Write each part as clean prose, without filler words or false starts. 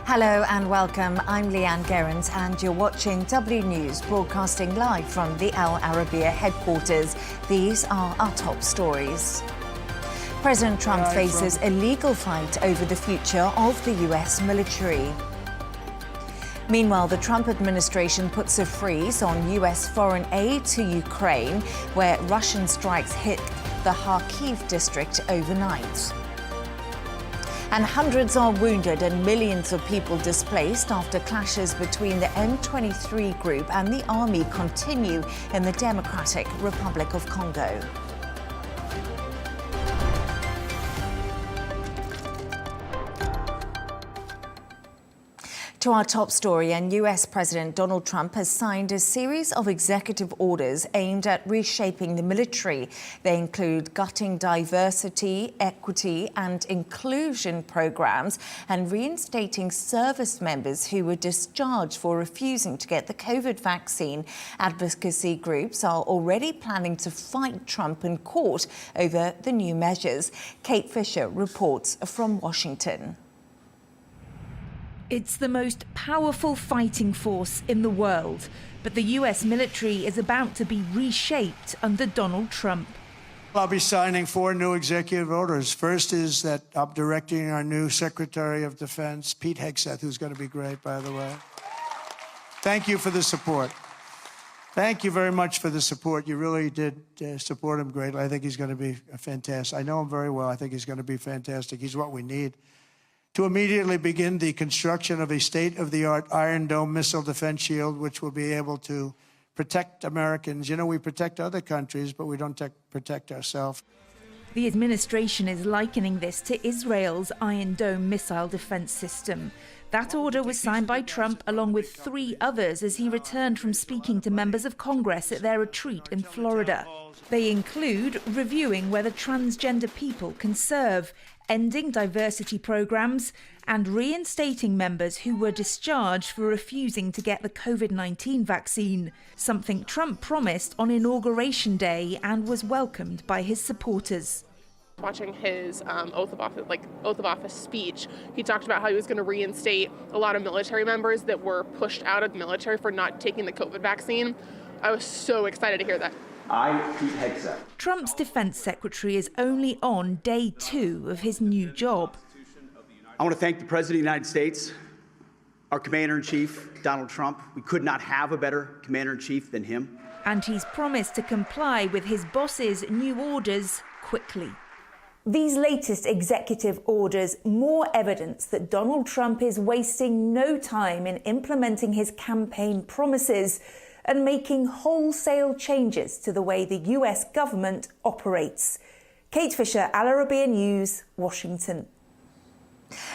Hello and welcome. I'm Leigh Ann Gerrans and you're watching W News, broadcasting live from the Al Arabiya headquarters. These are our top stories. President Trump faces a legal fight over the future of the US military. Meanwhile, the Trump administration puts a freeze on US foreign aid to Ukraine, where Russian strikes hit the Kyiv district overnight. And hundreds are wounded and millions of people displaced after clashes between the M23 group and the army continue in the Democratic Republic of Congo. To our top story, and US President Donald Trump has signed a series of executive orders aimed at reshaping the military. They include gutting diversity, equity and inclusion programs and reinstating service members who were discharged for refusing to get the COVID vaccine. Advocacy groups are already planning to fight Trump in court over the new measures. Kate Fisher reports from Washington. It's the most powerful fighting force in the world, but the US military is about to be reshaped under Donald Trump. I'll be signing 4 new executive orders. First is that I'm directing our new Secretary of Defense, Pete Hegseth, who's going to be great, by the way. Thank you for the support. Thank you very much for the support. You really did support him greatly. I think he's going to be fantastic. I know him very well. I think he's going to be fantastic. He's what we need to immediately begin the construction of a state-of-the-art Iron Dome missile defense shield, which will be able to protect Americans. You know, we protect other countries, but we don't protect ourselves. The administration is likening this to Israel's Iron Dome missile defense system. That order was signed by Trump along with 3 others as he returned from speaking to members of Congress at their retreat in Florida. They include reviewing whether transgender people can serve, ending diversity programs, and reinstating members who were discharged for refusing to get the COVID-19 vaccine, something Trump promised on Inauguration Day and was welcomed by his supporters. Watching his oath of office speech, he talked about how he was going to reinstate a lot of military members that were pushed out of the military for not taking the COVID vaccine. I was so excited to hear that. Trump's defense secretary is only on day 2 of his new job. I want to thank the President of the United States, our Commander-in-Chief, Donald Trump. We could not have a better Commander-in-Chief than him. And he's promised to comply with his boss's new orders quickly. These latest executive orders, more evidence that Donald Trump is wasting no time in implementing his campaign promises and making wholesale changes to the way the US government operates. Kate Fisher, Al Arabiya News, Washington.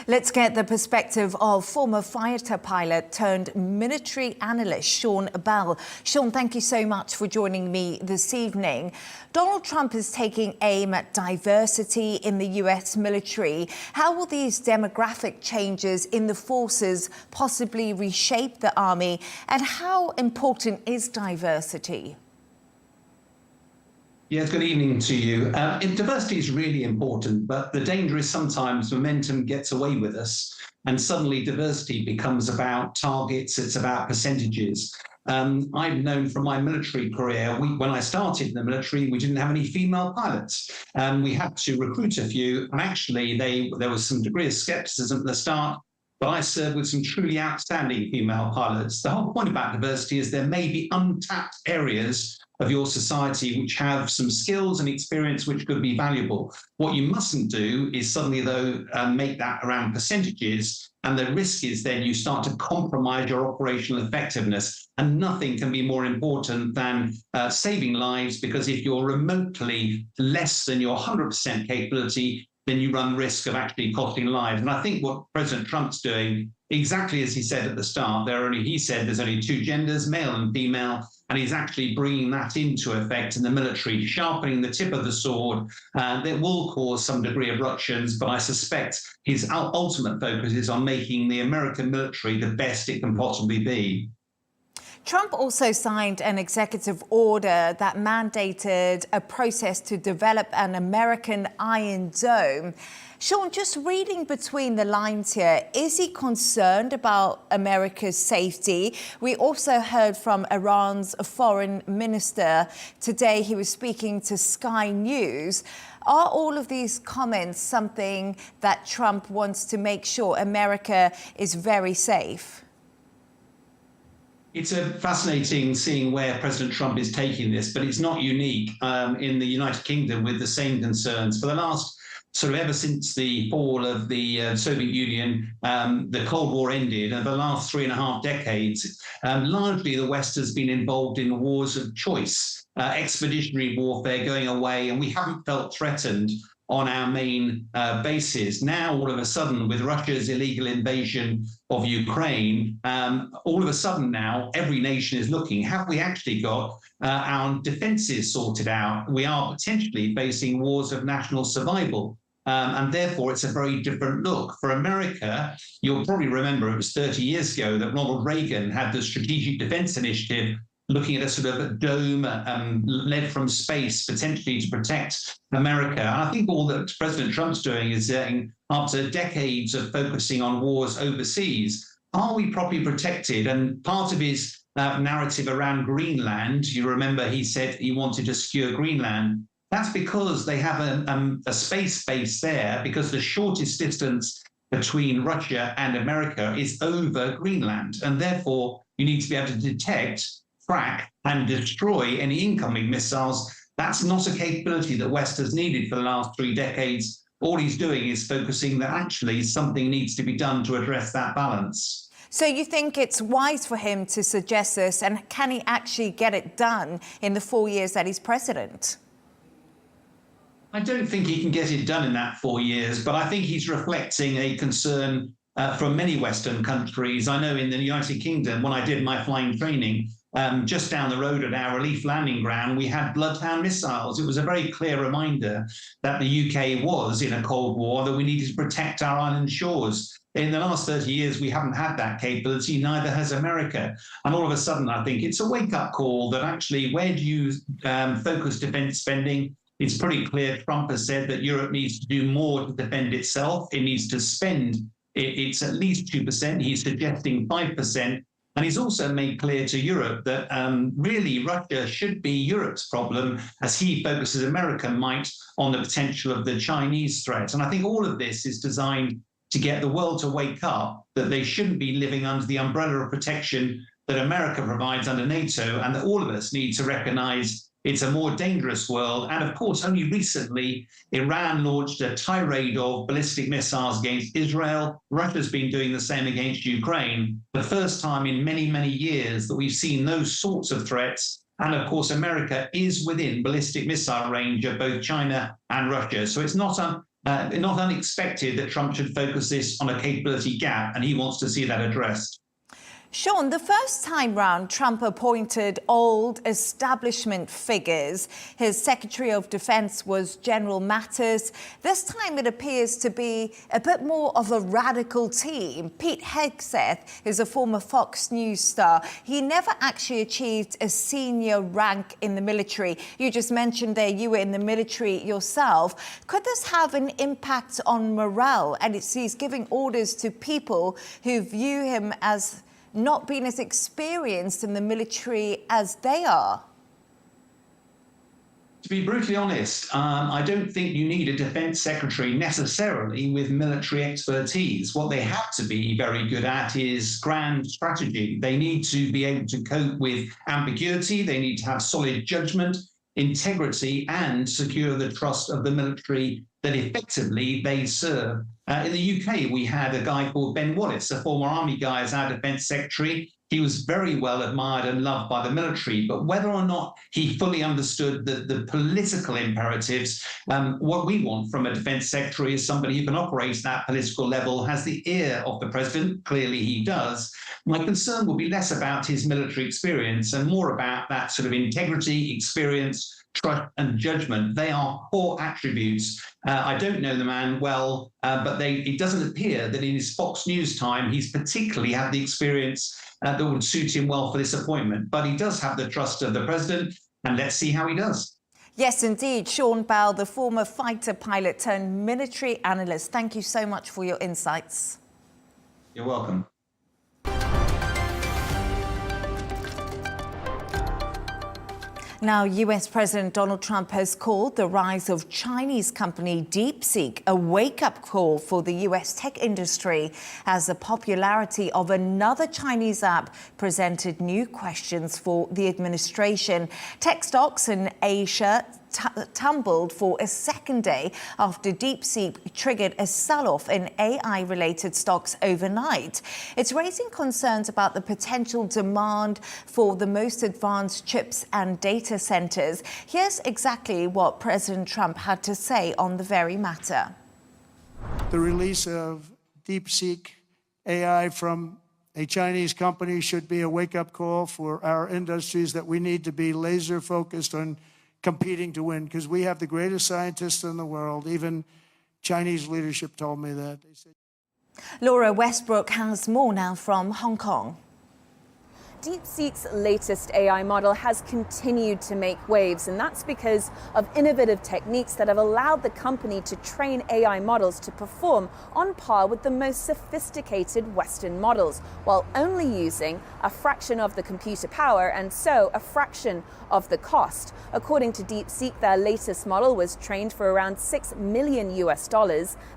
Let's get the perspective of former fighter pilot turned military analyst Sean Bell. Sean, thank you so much for joining me this evening. Donald Trump is taking aim at diversity in the US military. How will these demographic changes in the forces possibly reshape the army? And how important is diversity? Yes, good evening to you. Diversity is really important, but the danger is sometimes momentum gets away with us and suddenly diversity becomes about targets, it's about percentages. I've known from my military career, when I started in the military, we didn't have any female pilots. We had to recruit a few, and actually there was some degree of skepticism at the start, but I served with some truly outstanding female pilots. The whole point about diversity is there may be untapped areas of your society which have some skills and experience which could be valuable. What you mustn't do is suddenly, though, make that around percentages, and the risk is then you start to compromise your operational effectiveness, and nothing can be more important than saving lives, because if you're remotely less than your 100% capability, then you run risk of actually costing lives. And I think what President Trump's doing, exactly as he said at the start, he said there's only 2 genders, male and female, and he's actually bringing that into effect in the military, sharpening the tip of the sword. That will cause some degree of ructions, but I suspect his ultimate focus is on making the American military the best it can possibly be. Trump also signed an executive order that mandated a process to develop an American Iron Dome. Sean, just reading between the lines here, is he concerned about America's safety? We also heard from Iran's foreign minister today. He was speaking to Sky News. Are all of these comments something that Trump wants to make sure America is very safe? It's fascinating seeing where President Trump is taking this, but it's not unique in the United Kingdom with the same concerns. For the last ever since the fall of the Soviet Union, the Cold War ended, and the last 3.5 decades, largely the West has been involved in wars of choice, expeditionary warfare going away, and we haven't felt threatened on our main bases. Now, all of a sudden, with Russia's illegal invasion of Ukraine, all of a sudden now, every nation is looking, have we actually got our defenses sorted out? We are potentially facing wars of national survival. And therefore, it's a very different look. For America, you'll probably remember it was 30 years ago that Ronald Reagan had the Strategic Defense Initiative looking at a sort of dome led from space, potentially to protect America. And I think all that President Trump's doing is saying, after decades of focusing on wars overseas, are we properly protected? And part of his narrative around Greenland, you remember he said he wanted to secure Greenland. That's because they have a space base there, because the shortest distance between Russia and America is over Greenland. And therefore, you need to be able to detect, track, and destroy any incoming missiles. That's not a capability that West has needed for the last 3 decades. All he's doing is focusing that actually something needs to be done to address that balance. So you think it's wise for him to suggest this, and can he actually get it done in the 4 years that he's president? I don't think he can get it done in that 4 years, but I think he's reflecting a concern from many Western countries. I know in the United Kingdom, when I did my flying training, just down the road at our relief landing ground, we had Bloodhound missiles. It was a very clear reminder that the UK was in a Cold War, that we needed to protect our island shores. In the last 30 years, we haven't had that capability, neither has America. And all of a sudden, I think it's a wake-up call that actually, where do you focus defense spending? It's pretty clear Trump has said that Europe needs to do more to defend itself. It needs to spend, it's at least 2%. He's suggesting 5%. And he's also made clear to Europe that really Russia should be Europe's problem, as he focuses, America might, on the potential of the Chinese threat. And I think all of this is designed to get the world to wake up that they shouldn't be living under the umbrella of protection that America provides under NATO, and that all of us need to recognize it's a more dangerous world. And of course, only recently, Iran launched a tirade of ballistic missiles against Israel. Russia's been doing the same against Ukraine. The first time in many, many years that we've seen those sorts of threats. And of course, America is within ballistic missile range of both China and Russia. So it's not unexpected that Trump should focus this on a capability gap, and he wants to see that addressed. Sean, the first time round, Trump appointed old establishment figures. His Secretary of Defense was General Mattis. This time it appears to be a bit more of a radical team. Pete Hegseth is a former Fox News star. He never actually achieved a senior rank in the military. You just mentioned there you were in the military yourself. Could this have an impact on morale? And he's giving orders to people who view him as not being as experienced in the military as they are? To be brutally honest, I don't think you need a defense secretary necessarily with military expertise. What they have to be very good at is grand strategy. They need to be able to cope with ambiguity. They need to have solid judgment, integrity, and secure the trust of the military that effectively they serve. In the UK, we had a guy called Ben Wallace, a former army guy, as our defense secretary. He was very well admired and loved by the military, but whether or not he fully understood the political imperatives, what we want from a defense secretary is somebody who can operate at that political level, has the ear of the president. Clearly he does. My concern will be less about his military experience and more about that sort of integrity, experience, trust and judgment. They are core attributes. I don't know the man well, but it doesn't appear that in his Fox News time, he's particularly had the experience that would suit him well for this appointment. But he does have the trust of the president, and let's see how he does. Yes, indeed. Sean Bell, the former fighter pilot turned military analyst. Thank you so much for your insights. You're welcome. Now, US President Donald Trump has called the rise of Chinese company DeepSeek a wake-up call for the US tech industry as the popularity of another Chinese app presented new questions for the administration. Tech stocks in Asia tumbled for a second day after DeepSeek triggered a sell-off in AI-related stocks overnight. It's raising concerns about the potential demand for the most advanced chips and data centers. Here's exactly what President Trump had to say on the very matter. The release of DeepSeek AI from a Chinese company should be a wake-up call for our industries that we need to be laser-focused on competing to win, because we have the greatest scientists in the world. Even Chinese leadership told me that. They said... Laura Westbrook has more now from Hong Kong. DeepSeek's latest AI model has continued to make waves, and that's because of innovative techniques that have allowed the company to train AI models to perform on par with the most sophisticated Western models, while only using a fraction of the computer power and so a fraction of the cost. According to DeepSeek, their latest model was trained for around $6 million US.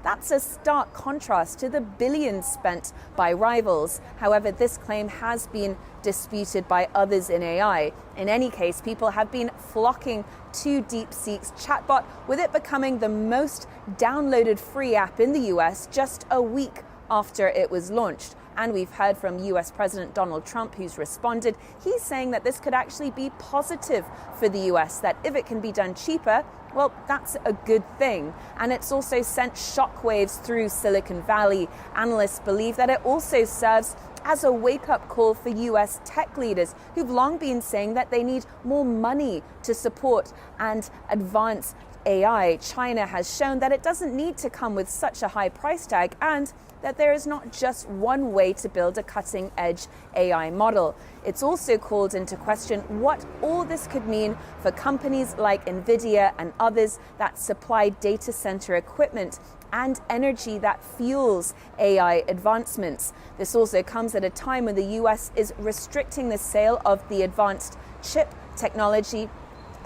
That's a stark contrast to the billions spent by rivals. However, this claim has been disputed by others in AI. In any case, people have been flocking to DeepSeek's chatbot, with it becoming the most downloaded free app in the US just a week after it was launched. And we've heard from US President Donald Trump, who's responded. He's saying that this could actually be positive for the US, that if it can be done cheaper, well, that's a good thing. And it's also sent shockwaves through Silicon Valley. Analysts believe that it also serves as a wake-up call for US tech leaders who've long been saying that they need more money to support and advance AI. China has shown that it doesn't need to come with such a high price tag, and that there is not just one way to build a cutting-edge AI model. It's also called into question what all this could mean for companies like NVIDIA and others that supply data center equipment and energy that fuels AI advancements. This also comes at a time when the US is restricting the sale of the advanced chip technology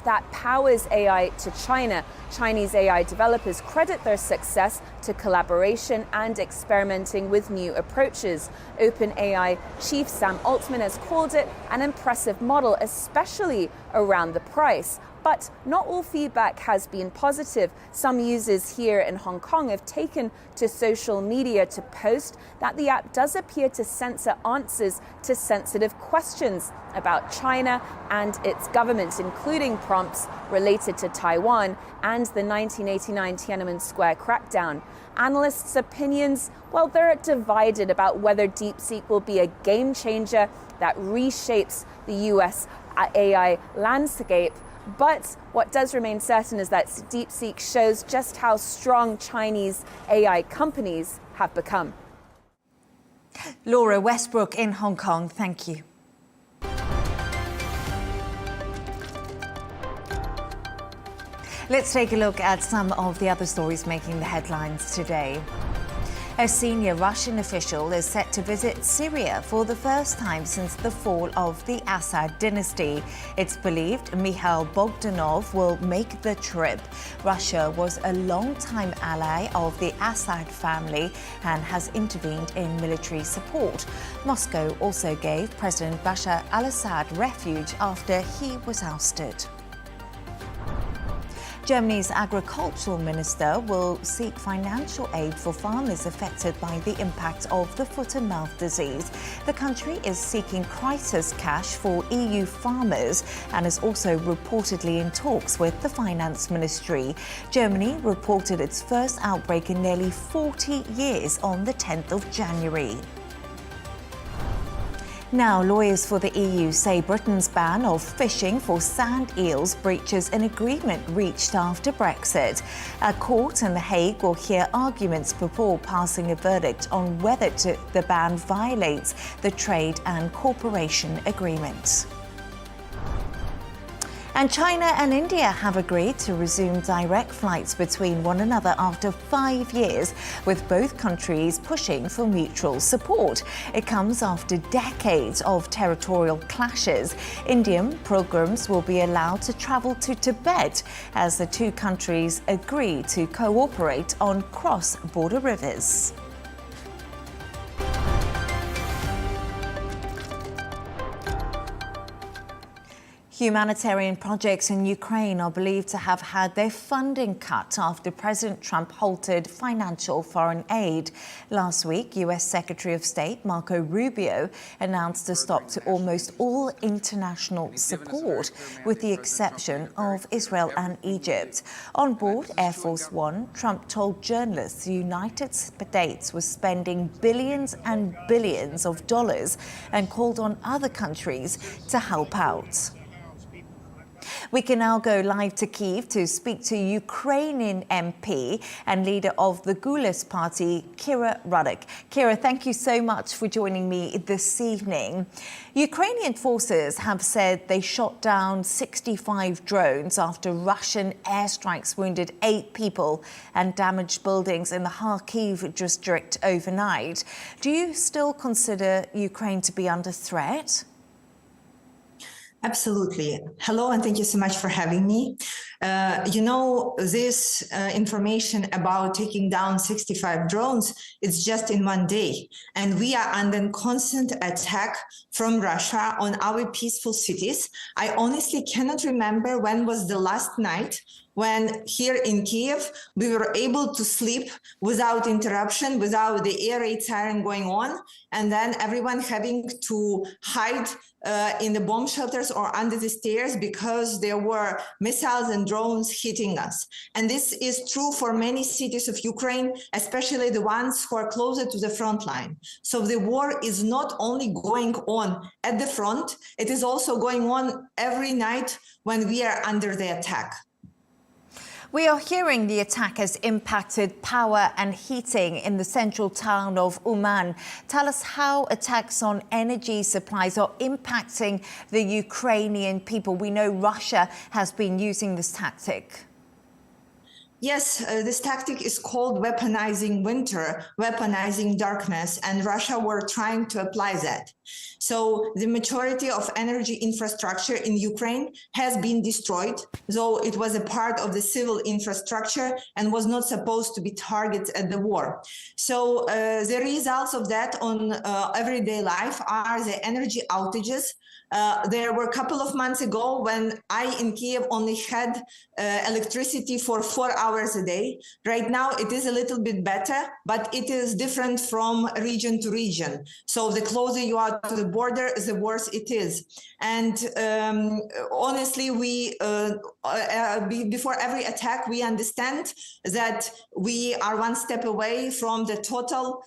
that powers AI to China. Chinese AI developers credit their success to collaboration and experimenting with new approaches. OpenAI chief Sam Altman has called it an impressive model, especially around the price. But not all feedback has been positive. Some users here in Hong Kong have taken to social media to post that the app does appear to censor answers to sensitive questions about China and its government, including prompts related to Taiwan and the 1989 Tiananmen Square crackdown. Analysts' opinions, well, they're divided about whether DeepSeek will be a game changer that reshapes the US AI landscape. But what does remain certain is that DeepSeek shows just how strong Chinese AI companies have become. Laura Westbrook in Hong Kong, thank you. Let's take a look at some of the other stories making the headlines today. A senior Russian official is set to visit Syria for the first time since the fall of the Assad dynasty. It's believed Mikhail Bogdanov will make the trip. Russia was a long-time ally of the Assad family and has intervened in military support. Moscow also gave President Bashar al-Assad refuge after he was ousted. Germany's agricultural minister will seek financial aid for farmers affected by the impact of the foot-and-mouth disease. The country is seeking crisis cash for EU farmers and is also reportedly in talks with the finance ministry. Germany reported its first outbreak in nearly 40 years on the 10th of January. Now, lawyers for the EU say Britain's ban of fishing for sand eels breaches an agreement reached after Brexit. A court in The Hague will hear arguments before passing a verdict on whether the ban violates the Trade and Cooperation Agreement. And China and India have agreed to resume direct flights between one another after 5 years, with both countries pushing for mutual support. It comes after decades of territorial clashes. Indian pilgrims will be allowed to travel to Tibet as the two countries agree to cooperate on cross-border rivers. Humanitarian projects in Ukraine are believed to have had their funding cut after President Trump halted financial foreign aid. Last week, US Secretary of State Marco Rubio announced a stop to almost all international support, with the exception of Israel and Egypt. On board Air Force One, Trump told journalists the United States was spending billions and billions of dollars and called on other countries to help out. We can now go live to Kyiv to speak to Ukrainian MP and leader of the Gules party, Rudik. Kira, thank you so much for joining me this evening. Ukrainian forces have said they shot down 65 drones after Russian airstrikes wounded 8 people and damaged buildings in the Kyiv district overnight. Do you still consider Ukraine to be under threat? Absolutely. Hello, and thank you so much for having me. This information about taking down 65 drones, it's just in one day. And we are under constant attack from Russia on our peaceful cities. I honestly cannot remember when was the last night when here in Kyiv, we were able to sleep without interruption, without the air raid siren going on, and then everyone having to hide in the bomb shelters or under the stairs because there were missiles and drones hitting us. And this is true for many cities of Ukraine, especially the ones who are closer to the front line. So the war is not only going on at the front, it is also going on every night when we are under the attack. We are hearing the attack has impacted power and heating in the central town of Uman. Tell us how attacks on energy supplies are impacting the Ukrainian people. We know Russia has been using this tactic. Yes, this tactic is called weaponizing winter, weaponizing darkness, and Russia were trying to apply that. So the majority of energy infrastructure in Ukraine has been destroyed, though it was a part of the civil infrastructure and was not supposed to be targeted at the war. So the results of that on everyday life are the energy outages. There were a couple of months ago when I in Kyiv only had electricity for 4 hours a day. Right now it is a little bit better, but it is different from region to region. So the closer you are to the border, the worse it is. And honestly, we before every attack, we understand that we are one step away from the total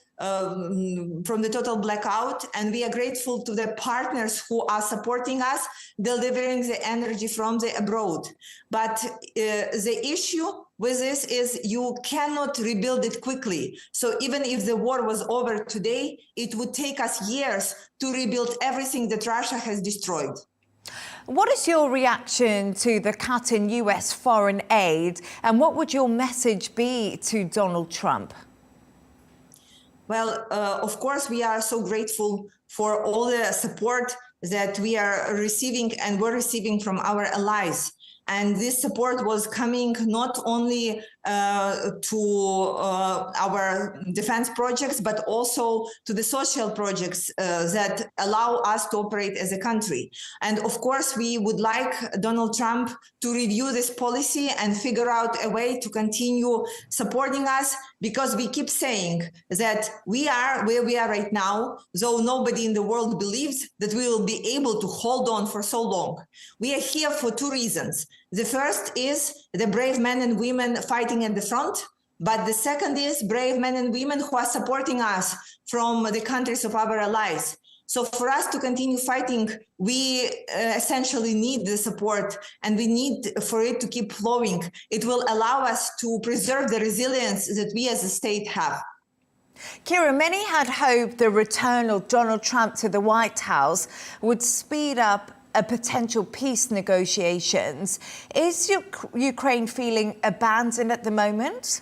blackout, and we are grateful to the partners who are supporting us, delivering the energy from the abroad. But the issue with this is you cannot rebuild it quickly. So even if the war was over today, it would take us years to rebuild everything that Russia has destroyed. What is your reaction to the cut in US foreign aid, and what would your message be to Donald Trump? Well, of course, we are so grateful for all the support that we are receiving and we're receiving from our allies. And this support was coming not only to our defense projects, but also to the social projects that allow us to operate as a country. And of course, we would like Donald Trump to review this policy and figure out a way to continue supporting us, because we keep saying that we are where we are right now, though nobody in the world believes that we will be able to hold on for so long. We are here for 2 reasons. The first is the brave men and women fighting at the front, but the second is brave men and women who are supporting us from the countries of our allies. So for us to continue fighting, we essentially need the support, and we need for it to keep flowing. It will allow us to preserve the resilience that we as a state have. Kira, many had hoped the return of Donald Trump to the White House would speed up a potential peace negotiations. Is Ukraine feeling abandoned at the moment?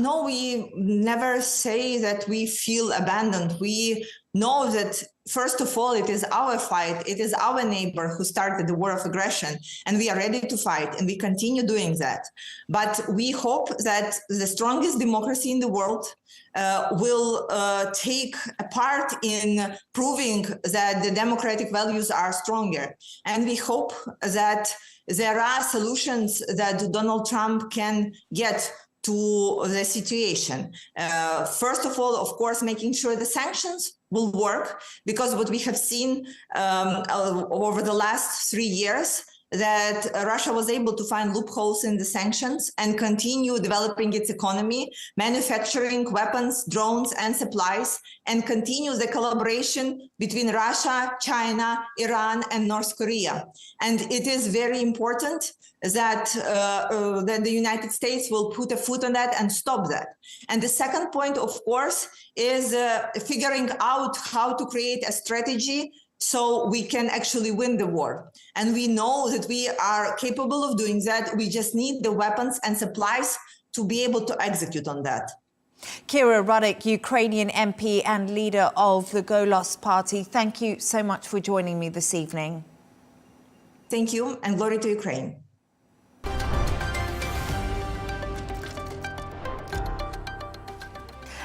No, we never say that we feel abandoned. We know that, first of all, it is our fight. It is our neighbor who started the war of aggression, and we are ready to fight, and we continue doing that. But we hope that the strongest democracy in the world will take a part in proving that the democratic values are stronger. And we hope that there are solutions that Donald Trump can get to the situation. First of all, of course, making sure the sanctions will work, because what we have seen over the last 3 years, that Russia was able to find loopholes in the sanctions and continue developing its economy, manufacturing weapons, drones, and supplies, and continue the collaboration between Russia, China, Iran, and North Korea. And it is very important that the United States will put a foot on that and stop that. And the second point, of course, is figuring out how to create a strategy so we can actually win the war. And we know that we are capable of doing that. We just need the weapons and supplies to be able to execute on that. Kira Rudik, Ukrainian MP and leader of the Golos Party, thank you so much for joining me this evening. Thank you, and glory to Ukraine.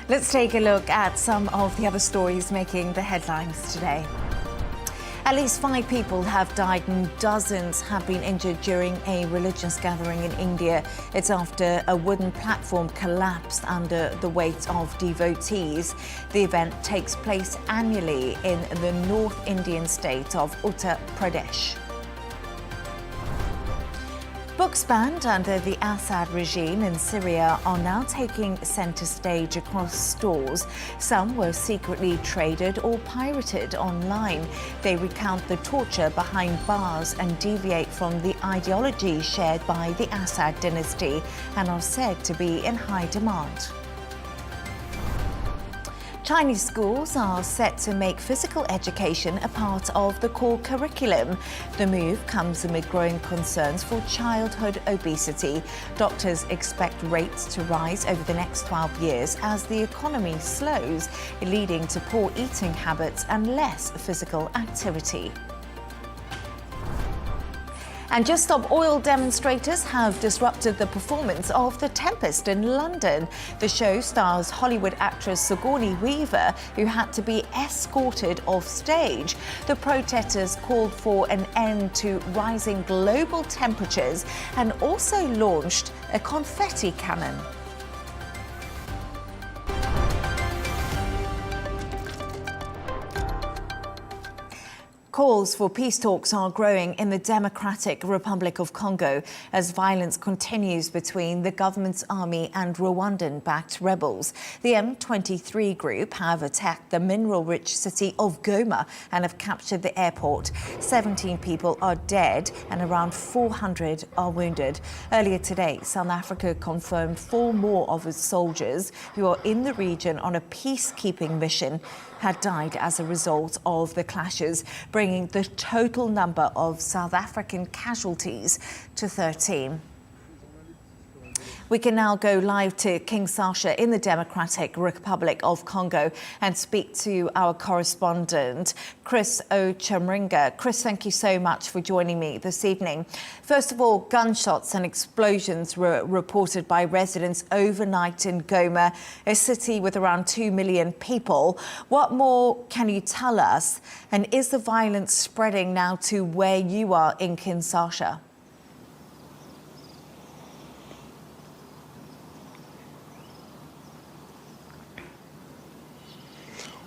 Let's take a look at some of the other stories making the headlines today. At least 5 people have died and dozens have been injured during a religious gathering in India. It's after a wooden platform collapsed under the weight of devotees. The event takes place annually in the North Indian state of Uttar Pradesh. Books banned under the Assad regime in Syria are now taking centre stage across stores. Some were secretly traded or pirated online. They recount the torture behind bars and deviate from the ideology shared by the Assad dynasty and are said to be in high demand. Chinese schools are set to make physical education a part of the core curriculum. The move comes amid growing concerns for childhood obesity. Doctors expect rates to rise over the next 12 years as the economy slows, leading to poor eating habits and less physical activity. And Just Stop Oil demonstrators have disrupted the performance of The Tempest in London. The show stars Hollywood actress Sigourney Weaver, who had to be escorted off stage. The protesters called for an end to rising global temperatures and also launched a confetti cannon. Calls for peace talks are growing in the Democratic Republic of Congo as violence continues between the government's army and Rwandan-backed rebels. The M23 group have attacked the mineral-rich city of Goma and have captured the airport. 17 people are dead and around 400 are wounded. Earlier today, South Africa confirmed 4 more of its soldiers who are in the region on a peacekeeping mission had died as a result of the clashes, bringing the total number of South African casualties to 13. We can now go live to Kinshasa in the Democratic Republic of Congo and speak to our correspondent, Chris Ocamringa. Chris, thank you so much for joining me this evening. First of all, gunshots and explosions were reported by residents overnight in Goma, a city with around 2 million people. What more can you tell us? And is the violence spreading now to where you are in Kinshasa?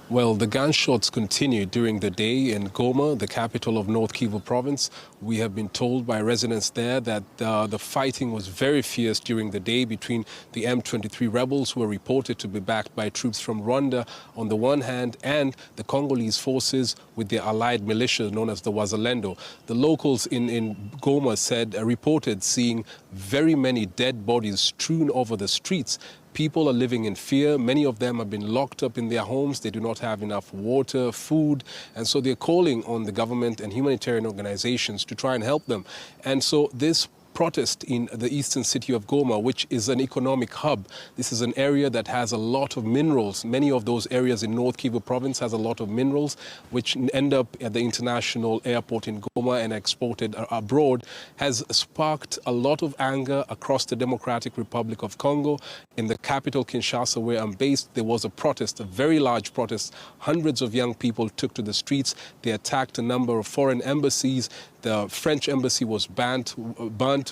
Well, the gunshots continued during the day in Goma, the capital of North Kyiv province. We have been told by residents there that the fighting was very fierce during the day between the M23 rebels, who were reported to be backed by troops from Rwanda on the one hand, and the Congolese forces with their allied militia known as the Wazalendo. The locals in Goma reported seeing very many dead bodies strewn over the streets. People are living in fear. Many of them have been locked up in their homes. They do not have enough water, food. And so they're calling on the government and humanitarian organizations to try and help them. And so this protest in the eastern city of Goma, which is an economic hub. This is an area that has a lot of minerals. Many of those areas in North Kyiv province has a lot of minerals, which end up at the international airport in Goma and exported abroad, has sparked a lot of anger across the Democratic Republic of Congo. In the capital, Kinshasa, where I'm based, there was a protest, a very large protest. Hundreds of young people took to the streets. They attacked a number of foreign embassies. The French embassy was burnt,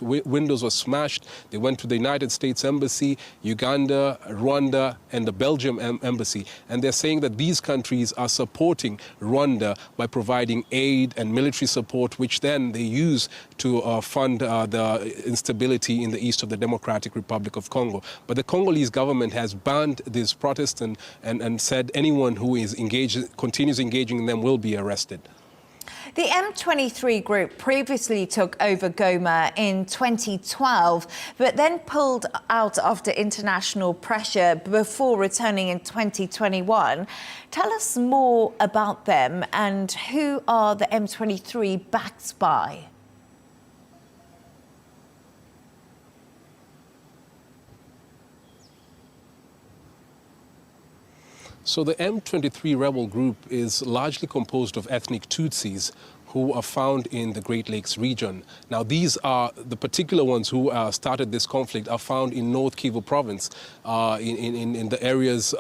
windows were smashed. They went to the United States Embassy, Uganda, Rwanda, and the Belgium embassy. And they're saying that these countries are supporting Rwanda by providing aid and military support, which then they use to fund the instability in the east of the Democratic Republic of Congo. But the Congolese government has banned these protests and said anyone who is continues engaging in them will be arrested. The M23 group previously took over Goma in 2012, but then pulled out after international pressure before returning in 2021. Tell us more about them and who are the M23 backed by? So the M23 rebel group is largely composed of ethnic Tutsis who are found in the Great Lakes region. Now, these are the particular ones who started this conflict are found in North Kyiv province, in the areas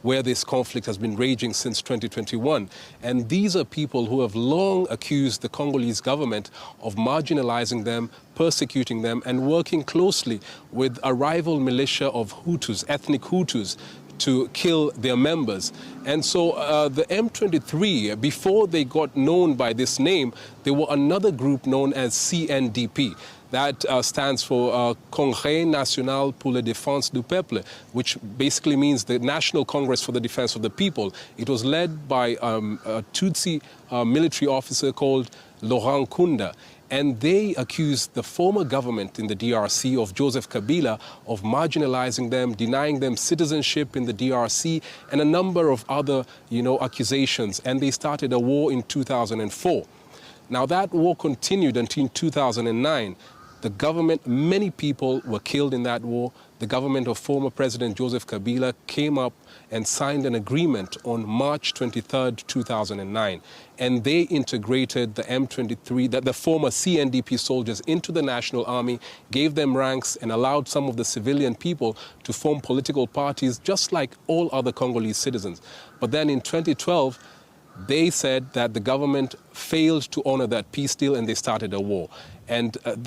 where this conflict has been raging since 2021. And these are people who have long accused the Congolese government of marginalizing them, persecuting them, and working closely with a rival militia of Hutus, ethnic Hutus, to kill their members. And so the M23, before they got known by this name, there were another group known as CNDP. That stands for Congrès National pour la Défense du Peuple, which basically means the National Congress for the Defense of the People. It was led by a Tutsi military officer called Laurent Kunda. And they accused the former government in the DRC of Joseph Kabila of marginalizing them, denying them citizenship in the DRC, and a number of other, accusations. And they started a war in 2004. Now, that war continued until 2009. The government, many people were killed in that war. The government of former President Joseph Kabila came up and signed an agreement on March 23rd, 2009. And they integrated the M23, the former CNDP soldiers, into the National Army, gave them ranks, and allowed some of the civilian people to form political parties, just like all other Congolese citizens. But then in 2012, they said that the government failed to honor that peace deal, and they started a war. And in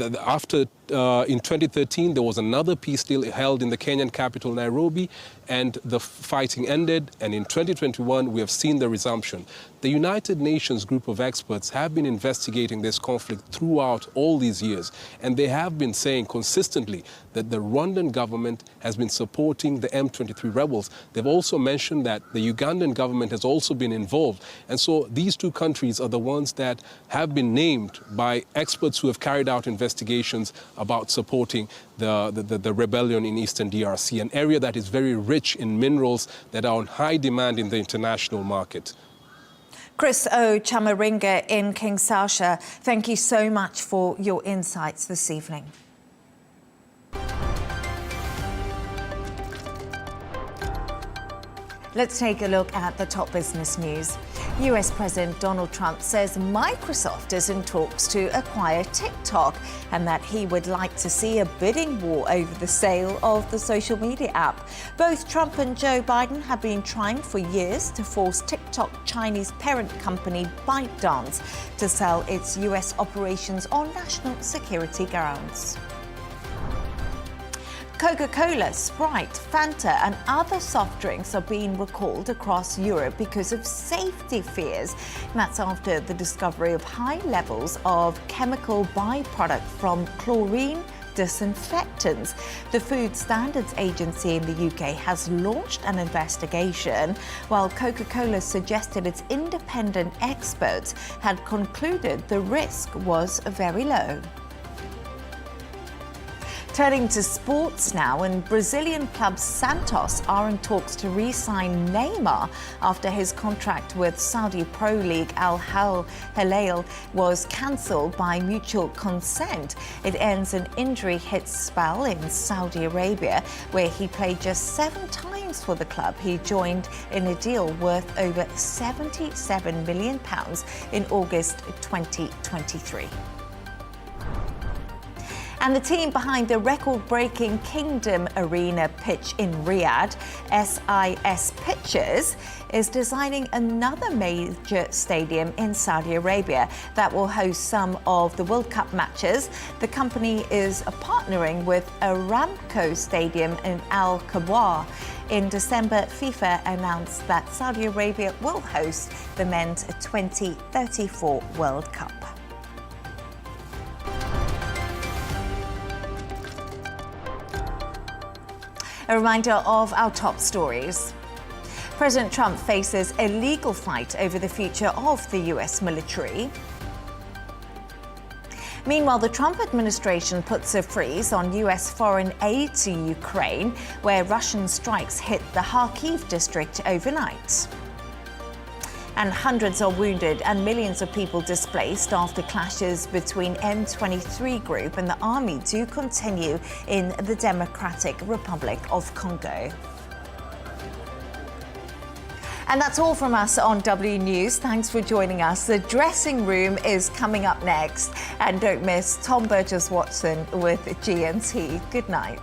2013, there was another peace deal held in the Kenyan capital, Nairobi, and the fighting ended. And in 2021, we have seen the resumption. The United Nations group of experts have been investigating this conflict throughout all these years. And they have been saying consistently that the Rwandan government has been supporting the M23 rebels. They've also mentioned that the Ugandan government has also been involved. And so these two countries are the ones that have been named by experts who have carried out investigations about supporting the rebellion in eastern DRC, an area that is very rich in minerals that are on high demand in the international market. Chris Ocamringa in Kinshasa, thank you so much for your insights this evening. Let's take a look at the top business news. US President Donald Trump says Microsoft is in talks to acquire TikTok and that he would like to see a bidding war over the sale of the social media app. Both Trump and Joe Biden have been trying for years to force TikTok Chinese parent company ByteDance to sell its US operations on national security grounds. Coca-Cola, Sprite, Fanta and other soft drinks are being recalled across Europe because of safety fears. And that's after the discovery of high levels of chemical byproduct from chlorine disinfectants. The Food Standards Agency in the UK has launched an investigation, while Coca-Cola suggested its independent experts had concluded the risk was very low. Turning to sports now, and Brazilian club Santos are in talks to re-sign Neymar after his contract with Saudi Pro League Al Hilal was cancelled by mutual consent. It ends an injury-hit spell in Saudi Arabia, where he played just 7 times for the club. He joined in a deal worth over £77 million in August 2023. And the team behind the record-breaking Kingdom Arena pitch in Riyadh, SIS Pictures, is designing another major stadium in Saudi Arabia that will host some of the World Cup matches. The company is partnering with Aramco Stadium in Al Kabwa. In December, FIFA announced that Saudi Arabia will host the men's 2034 World Cup. A reminder of our top stories. President Trump faces a legal fight over the future of the US military. Meanwhile, the Trump administration puts a freeze on US foreign aid to Ukraine, where Russian strikes hit the Kyiv district overnight. And hundreds are wounded and millions of people displaced after clashes between M23 group and the army do continue in the Democratic Republic of Congo. And that's all from us on W News. Thanks for joining us. The Dressing Room is coming up next. And don't miss Tom Burgess-Watson with GNT. Good night.